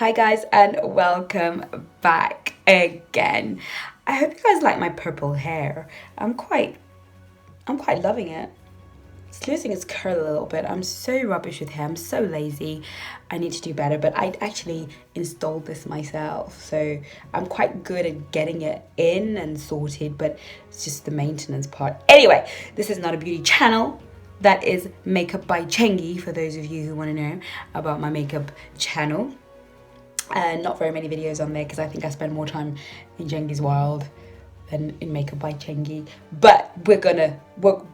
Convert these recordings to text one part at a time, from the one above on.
Hi guys and welcome back again. I hope you guys like my purple hair. I'm quite loving it. It's losing its curl a little bit. I'm so rubbish with hair. I'm so lazy. I need to do better, but I actually installed this myself. So I'm quite good at getting it in and sorted, but it's just the maintenance part. Anyway, this is not a beauty channel. That is Makeup by Chengi, for those of you who want to know about my makeup channel. Not very many videos on there because I think I spend more time in Chengi's world than in Makeup by Chengi, but we're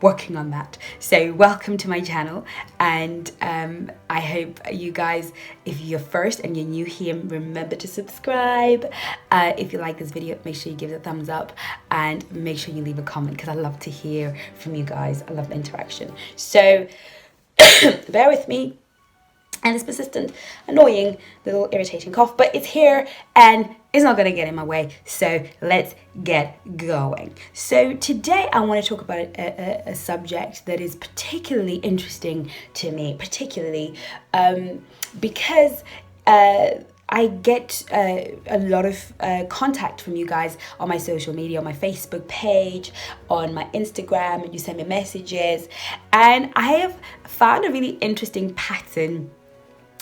working on that. So welcome to my channel, and I hope you guys, if you're first and you're new here, remember to subscribe. If you like this video, make sure you give it a thumbs up and make sure you leave a comment because I love to hear from you guys. I love the interaction. So bear with me and this persistent, annoying, little irritating cough, but it's here and it's not gonna get in my way. So let's get going. So today I want to talk about a subject that is particularly interesting to me, particularly because I get a lot of contact from you guys on my social media, on my Facebook page, on my Instagram, and you send me messages, and I have found a really interesting pattern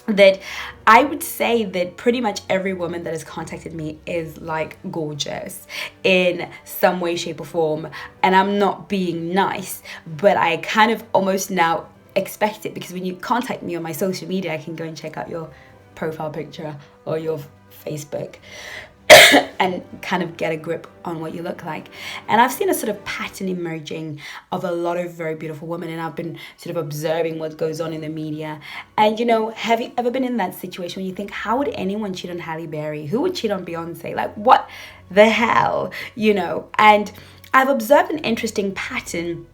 that I would say that pretty much every woman that has contacted me is like gorgeous in some way, shape or form. And I'm not being nice, but I kind of almost now expect it, because when you contact me on my social media, I can go and check out your profile picture or your Facebook and kind of get a grip on what you look like. And I've seen a sort of pattern emerging of a lot of very beautiful women, and I've been sort of observing what goes on in the media. And you know, have you ever been in that situation when you think, how would anyone cheat on Halle Berry? Who would cheat on Beyonce? Like, what the hell, you know? And I've observed an interesting pattern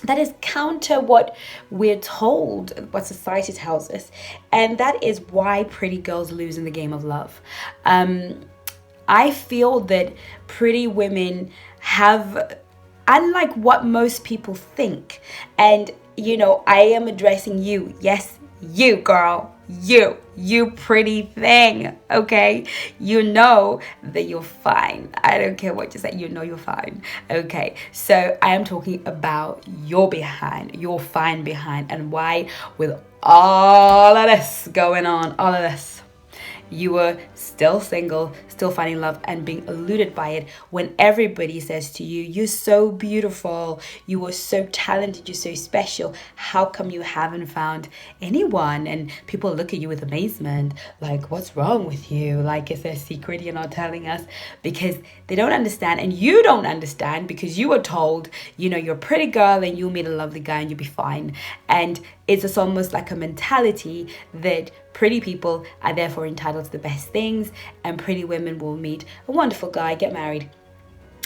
that is counter what we're told, what society tells us, and that is why pretty girls lose in the game of love. I feel that pretty women have, unlike what most people think, and you know, I am addressing you. Yes, you girl, you pretty thing, okay? You know that you're fine. I don't care what you say, you know you're fine, okay? So I am talking about your behind, your fine behind, and why with all of this going on, all of this, you were still single, still finding love and being eluded by it, when everybody says to you, you're so beautiful, you are so talented, you're so special, how come you haven't found anyone? And people look at you with amazement, like, what's wrong with you? Like, is there a secret you're not telling us? Because they don't understand, and you don't understand, because you were told, you know, you're a pretty girl and you'll meet a lovely guy and you'll be fine. And it's just almost like a mentality that pretty people are therefore entitled to the best things, and pretty women will meet a wonderful guy, get married,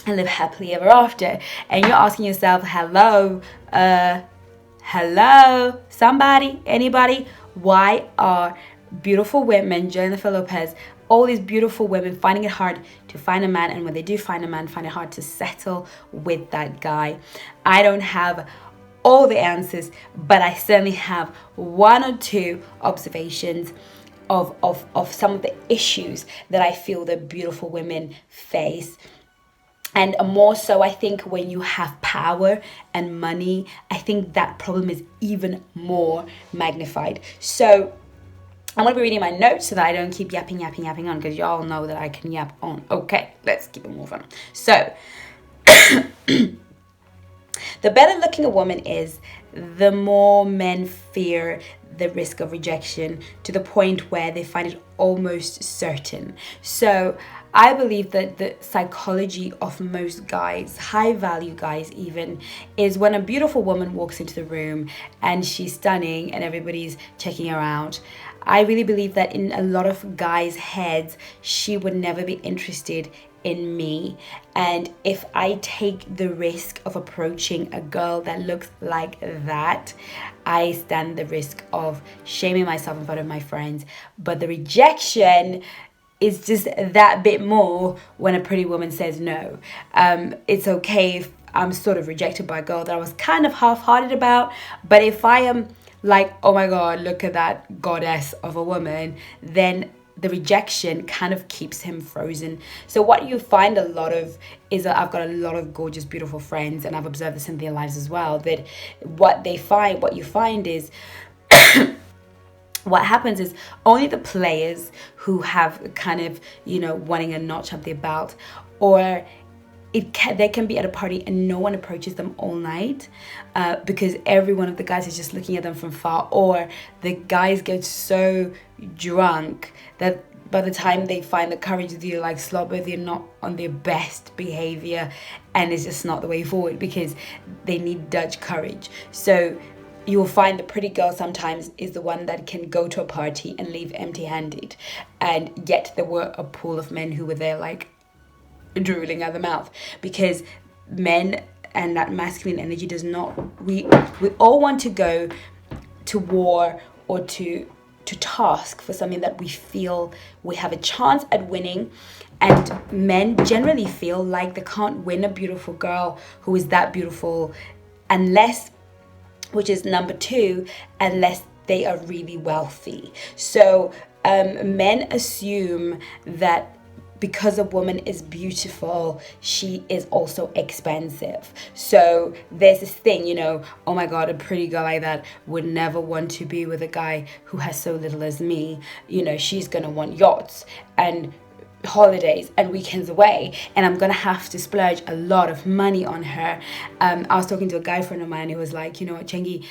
and live happily ever after. And you're asking yourself, hello, somebody, anybody? Why are beautiful women, Jennifer Lopez, all these beautiful women, finding it hard to find a man, and when they do find a man, find it hard to settle with that guy? I don't have all the answers, but I certainly have one or two observations of some of the issues that I feel that beautiful women face. And more so, I think when you have power and money, I think that problem is even more magnified. So I'm going to be reading my notes so that I don't keep yapping on, because y'all know that I can yap on. Okay, let's keep it moving. So the better looking a woman is, the more men fear the risk of rejection, to the point where they find it almost certain. So I believe that the psychology of most guys, high value guys even, is when a beautiful woman walks into the room and she's stunning and everybody's checking her out, I really believe that in a lot of guys' heads, she would never be interested in me. And if I take the risk of approaching a girl that looks like that, I stand the risk of shaming myself in front of my friends. But the rejection is just that bit more when a pretty woman says no. It's okay if I'm sort of rejected by a girl that I was kind of half-hearted about, but if I am like, oh my god, look at that goddess of a woman, then the rejection kind of keeps him frozen. So what you find a lot of is that I've got a lot of gorgeous, beautiful friends, and I've observed this in their lives as well, that what you find is what happens is only the players who have kind of, wanting a notch up their belt, or they can be at a party and no one approaches them all night, because every one of the guys is just looking at them from far, or the guys get so drunk that by the time they find the courage to do like slobber, they're not on their best behavior, and it's just not the way forward because they need Dutch courage. So you will find the pretty girl sometimes is the one that can go to a party and leave empty-handed, and yet there were a pool of men who were there like drooling at the mouth, because men and that masculine energy does not, we all want to go to war or to task for something that we feel we have a chance at winning, and men generally feel like they can't win a beautiful girl who is that beautiful unless, which is number two, unless they are really wealthy. So men assume that because a woman is beautiful, she is also expensive. So there's this thing, oh my God, a pretty girl like that would never want to be with a guy who has so little as me. She's gonna want yachts and holidays and weekends away, and I'm gonna have to splurge a lot of money on her. I was talking to a guy friend of mine who was like, you know what, Chengi,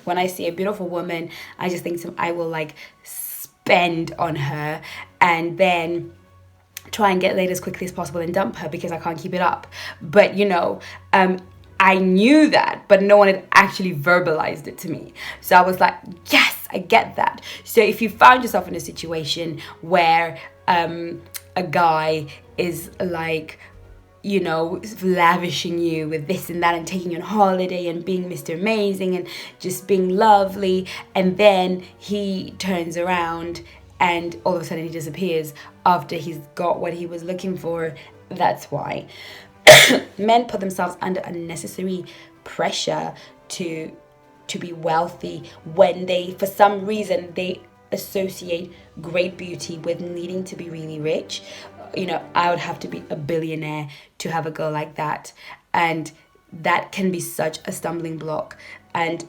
when I see a beautiful woman, I just think I will like spend on her and then try and get laid as quickly as possible and dump her because I can't keep it up. But I knew that, but no one had actually verbalized it to me. So I was like, yes, I get that. So if you found yourself in a situation where a guy is like, lavishing you with this and that and taking you on holiday and being Mr. Amazing and just being lovely, and then he turns around and all of a sudden he disappears after he's got what he was looking for, that's why. Men put themselves under unnecessary pressure to be wealthy when they, for some reason, they associate great beauty with needing to be really rich. I would have to be a billionaire to have a girl like that, and that can be such a stumbling block. And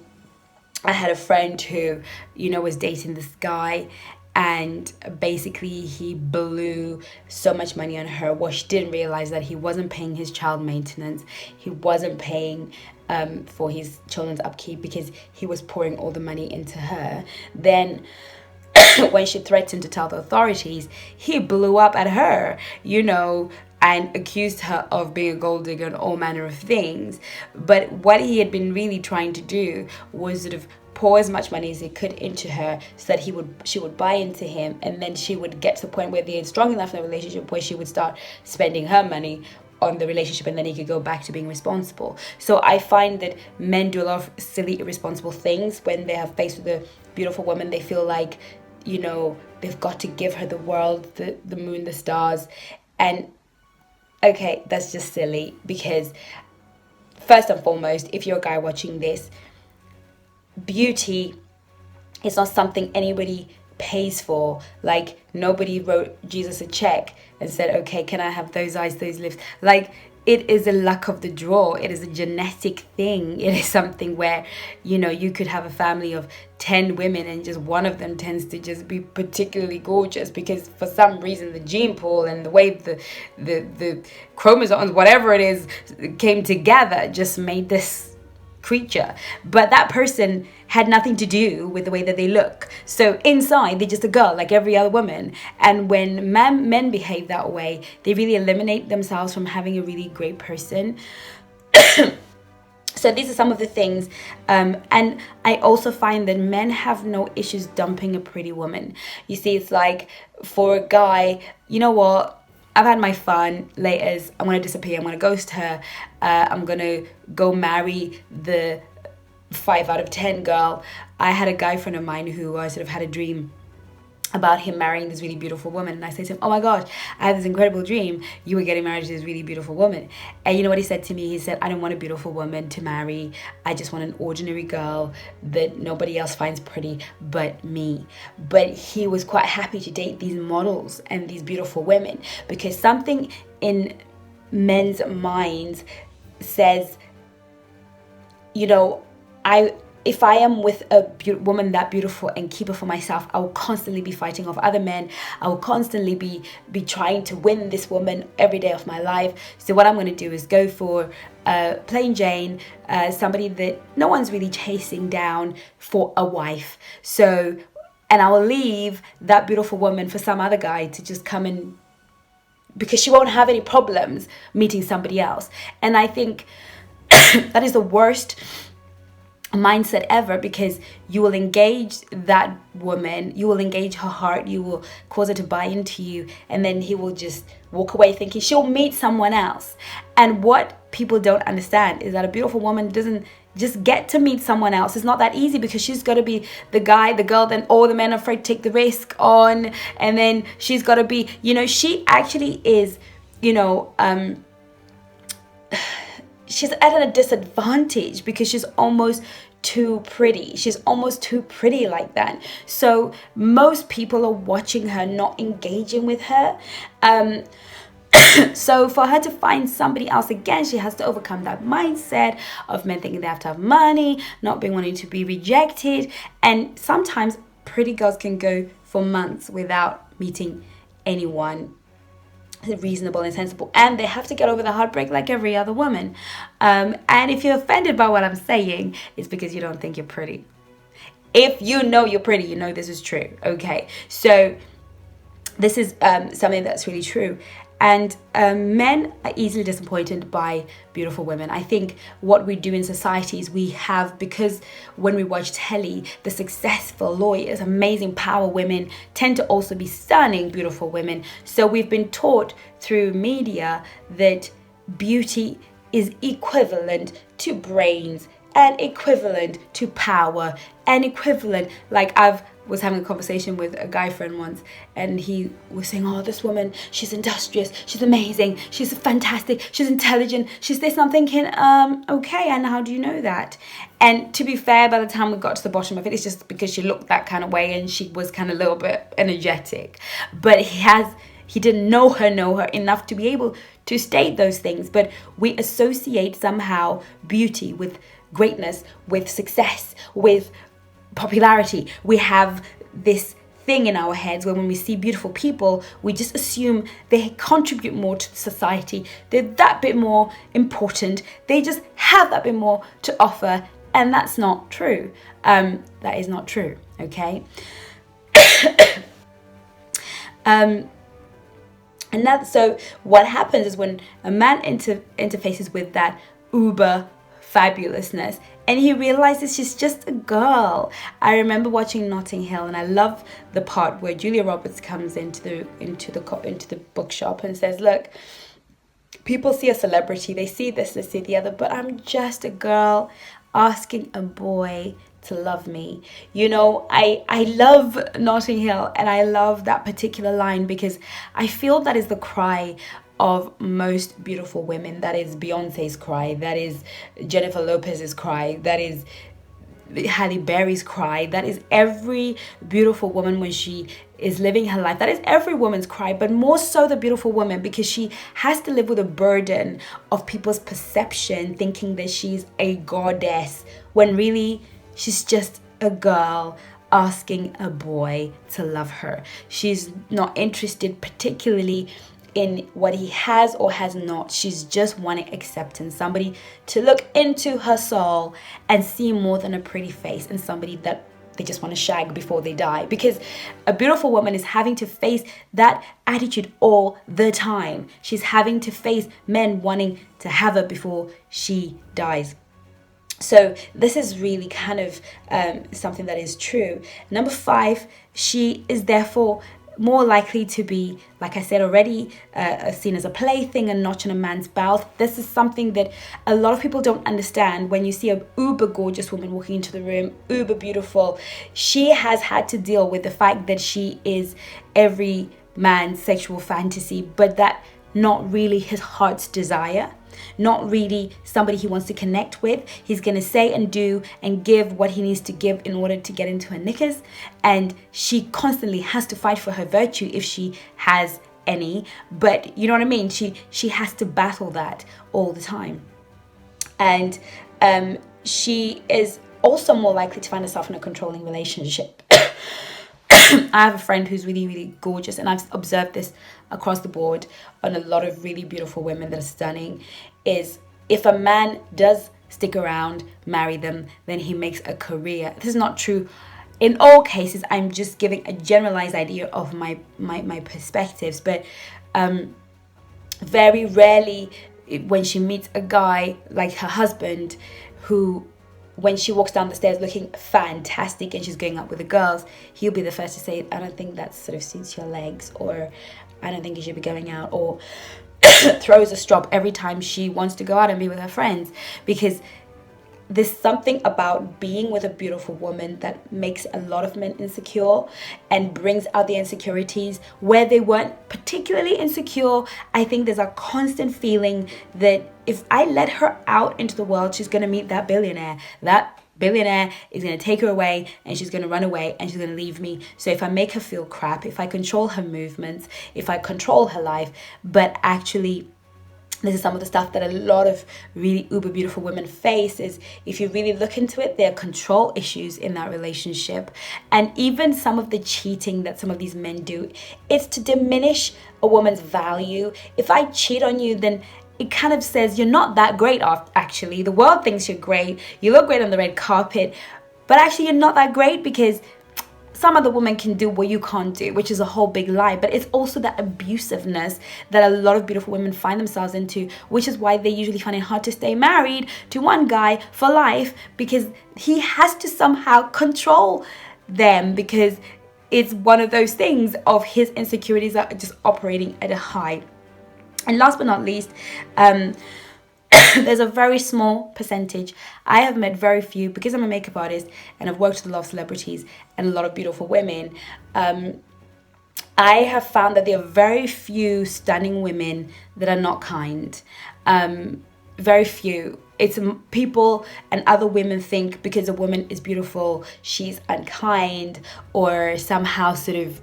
I had a friend who, was dating this guy, and basically he blew so much money on her. Well, she didn't realize that he wasn't paying his child maintenance. He wasn't paying for his children's upkeep because he was pouring all the money into her. Then when she threatened to tell the authorities, he blew up at her, and accused her of being a gold digger and all manner of things. But what he had been really trying to do was sort of pour as much money as he could into her so that she would buy into him, and then she would get to the point where they had strong enough in the relationship where she would start spending her money on the relationship, and then he could go back to being responsible. So I find that men do a lot of silly, irresponsible things when they have faced with a beautiful woman. They feel like, they've got to give her the world, the moon, the stars. And okay, that's just silly, because first and foremost, if you're a guy watching this, beauty is not something anybody pays for. Like, nobody wrote Jesus a check and said, okay, can I have those eyes, those lips? Like, it is a luck of the draw. It is a genetic thing. It is something where, you could have a family of 10 women and just one of them tends to just be particularly gorgeous because for some reason the gene pool and the way the chromosomes, whatever it is, came together just made this creature. But that person had nothing to do with the way that they look. So inside, they're just a girl like every other woman. And when men behave that way, they really eliminate themselves from having a really great person. So these are some of the things. And I also find that men have no issues dumping a pretty woman. You see, it's like for a guy, you know what? I've had my fun. Laters, I'm going to disappear. I'm going to ghost her. I'm going to go marry the 5 out of 10 girl. I had a guy friend of mine who I sort of had a dream about him marrying this really beautiful woman. And I said to him, oh my gosh, I had this incredible dream. You were getting married to this really beautiful woman. And you know what he said to me? He said, I don't want a beautiful woman to marry. I just want an ordinary girl that nobody else finds pretty but me. But he was quite happy to date these models and these beautiful women, because something in men's minds says, you know, if I am with a woman that beautiful and keep her for myself, I will constantly be fighting off other men. I will constantly be trying to win this woman every day of my life. So what I'm going to do is go for plain Jane, somebody that no one's really chasing down for a wife. So, and I will leave that beautiful woman for some other guy to just come in, because she won't have any problems meeting somebody else. And I think that is the worst mindset ever, because you will engage that woman, you will engage her heart, you will cause her to buy into you, and then he will just walk away thinking she'll meet someone else. And what people don't understand is that a beautiful woman doesn't just get to meet someone else. It's not that easy, because she's got to be the guy, the girl that all the men are afraid to take the risk on, and then she's got to be, you know, she actually is, you know, she's at a disadvantage because she's almost too pretty. She's almost too pretty like that. So most people are watching her, not engaging with her. So for her to find somebody else, again, she has to overcome that mindset of men thinking they have to have money, not being wanting to be rejected. And sometimes pretty girls can go for months without meeting anyone reasonable and sensible, and they have to get over the heartbreak like every other woman. And if you're offended by what I'm saying, it's because you don't think you're pretty. If you know you're pretty, you know this is true. Okay, so this is something that's really true. And men are easily disappointed by beautiful women. I think what we do in society is we have, because when we watch telly, the successful lawyers, amazing power women tend to also be stunning, beautiful women. So we've been taught through media that beauty is equivalent to brains and equivalent to power and equivalent, like I was having a conversation with a guy friend once, and he was saying, oh, this woman, she's industrious, she's amazing, she's fantastic, she's intelligent, she's this. And I'm thinking, okay, and how do you know that? And to be fair, by the time we got to the bottom of it, it's just because she looked that kind of way and she was kind of a little bit energetic. But he didn't know her enough to be able to state those things. But we associate somehow beauty with greatness, with success, with popularity. We have this thing in our heads where when we see beautiful people, we just assume they contribute more to society. They're that bit more important. They just have that bit more to offer. And that's not true. That is not true. Okay. And so what happens is when a man interfaces with that uber fabulousness, and he realizes she's just a girl. I remember watching Notting Hill, and I love the part where Julia Roberts comes into the bookshop and says, "Look, people see a celebrity, they see this, they see the other, but I'm just a girl asking a boy to love me." You know, I love Notting Hill, and I love that particular line because I feel that is the cry of most beautiful women. That is Beyonce's cry, that is Jennifer Lopez's cry, that is Halle Berry's cry, that is every beautiful woman when she is living her life. That is every woman's cry, but more so the beautiful woman, because she has to live with a burden of people's perception, thinking that she's a goddess, when really she's just a girl asking a boy to love her. She's not interested particularly in what he has or has not. She's just wanting acceptance, somebody to look into her soul and see more than a pretty face, and somebody that they just want to shag before they die. Because a beautiful woman is having to face that attitude all the time. She's having to face men wanting to have her before she dies. So this is really kind of something that is true. Number 5, she is therefore more likely to be, like I said already, seen as a plaything, a notch on a man's belt. This is something that a lot of people don't understand. When you see a uber gorgeous woman walking into the room, uber beautiful, she has had to deal with the fact that she is every man's sexual fantasy, but that not really his heart's desire, not really somebody he wants to connect with. He's going to say and do and give what he needs to give in order to get into her knickers. And she constantly has to fight for her virtue if she has any. But you know what I mean? She has to battle that all the time. And she is also more likely to find herself in a controlling relationship. I have a friend who's really, really gorgeous, and I've observed this across the board on a lot of really beautiful women that are stunning, is if a man does stick around, marry them, then he makes a career. This is not true in all cases. I'm just giving a generalized idea of my perspectives, but very rarely when she meets a guy like her husband who, when she walks down the stairs looking fantastic and she's going out with the girls, he'll be the first to say, I don't think that sort of suits your legs, or I don't think you should be going out, or throws a strop every time she wants to go out and be with her friends. Because there's something about being with a beautiful woman that makes a lot of men insecure and brings out the insecurities where they weren't particularly insecure. I think there's a constant feeling that if I let her out into the world, she's going to meet that billionaire. That billionaire is going to take her away, and she's going to run away, and she's going to leave me. So if I make her feel crap, if I control her movements, if I control her life, but actually this is some of the stuff that a lot of really uber beautiful women face, is if you really look into it, there are control issues in that relationship. And even some of the cheating that some of these men do, it's to diminish a woman's value. If I cheat on you, then it kind of says you're not that great off. Actually, the world thinks you're great. You look great on the red carpet, but actually you're not that great because some other woman can do what you can't do, which is a whole big lie. But it's also that abusiveness that a lot of beautiful women find themselves into, which is why they usually find it hard to stay married to one guy for life, because he has to somehow control them, because it's one of those things of his insecurities are just operating at a high. And last but not least, there's a very small percentage. I have met very few, because I'm a makeup artist and I've worked with a lot of celebrities and a lot of beautiful women. I have found that there are very few stunning women that are not kind. Very few. It's people and other women think because a woman is beautiful, she's unkind or somehow sort of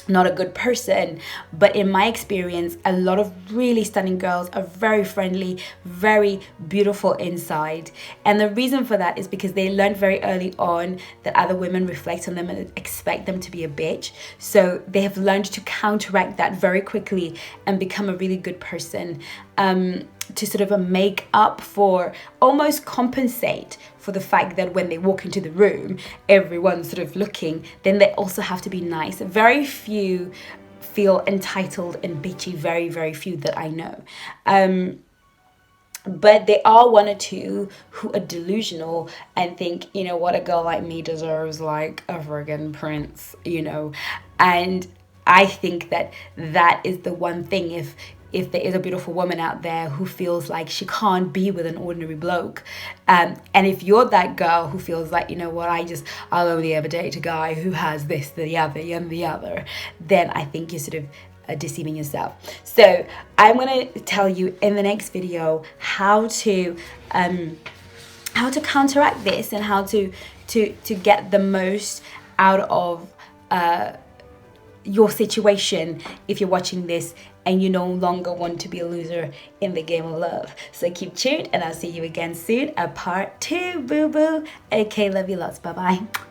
not a good person. But in my experience, a lot of really stunning girls are very friendly, very beautiful inside. And the reason for that is because they learned very early on that other women reflect on them and expect them to be a bitch. So they have learned to counteract that very quickly and become a really good person, to sort of make up for, almost compensate for the fact that when they walk into the room, everyone's sort of looking, then they also have to be nice. Very few feel entitled and bitchy, very, very few that I know. But there are one or two who are delusional and think, you know what, a girl like me deserves like a friggin' prince, you know. And I think that that is the one thing, if there is a beautiful woman out there who feels like she can't be with an ordinary bloke, and if you're that girl who feels like, you know what, I'll only ever date a guy who has this, the other, and the other, then I think you're sort of deceiving yourself. So I'm going to tell you in the next video how to counteract this and how to get the most out of your situation if you're watching this and you no longer want to be a loser in the game of love. So keep tuned and I'll see you again soon at part 2, boo boo. Okay, love you lots. Bye bye.